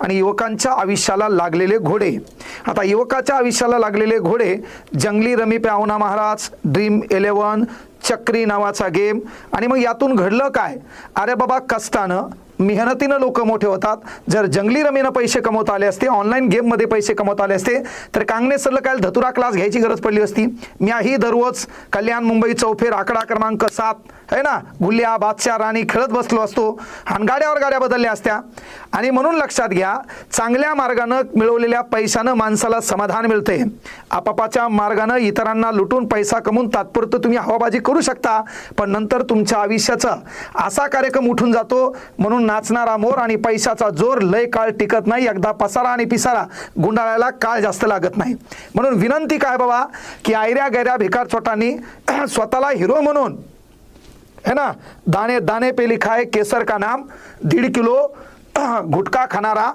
आणि युवकांच्या आयुष्याला लागलेले घोडे. आता युवकाच्या आयुष्याला लागलेले घोडे, जंगली रमी पे आओ ना महाराज, ड्रीम 11, चक्री नावाचा गेम. आणि मग यातून घडलं काय? अरे बाबा, कष्टानं मेहनतीनं लोक मोठे होतात. जर जंगली रमीनं पैसे कमवता आले असते, ऑनलाईन गेममध्ये पैसे कमवता आले असते, तर कांगणे सरला काय धतुरा क्लास घ्यायची गरज पडली असती. मीही दररोज कल्याण मुंबई चौफेर आकडा क्रमांक 7 है ना, गुल्ल्या बादशाह राणी खेळत बसलो असतो आणि गाड्यावर गाड्या बदलल्या असत्या. आणि म्हणून लक्षात घ्या, चांगल्या मार्गानं मिळवलेल्या पैशानं माणसाला समाधान मिळते. आपापाच्या मार्गानं इतरांना लुटून पैसा कमवून तात्पुरतं तुम्ही हवाबाजी करू शकता, पण नंतर तुमच्या आयुष्याचा असा कार्यक्रम उठून जातो. म्हणून नाचणारा मोर आणि पैशाचा जोर लय काळ टिकत नाही. एकदा पसारा आणि पिसारा गुंडाळायला काळ जास्त लागत नाही. म्हणून विनंती काय बाबा, की आयऱ्या गैऱ्या भिकार छोटांनी स्वतःला हिरो म्हणून है ना, दाने दाने पे लिखा है केसर का नाम, 1.5 किलो गुटखा खाणारा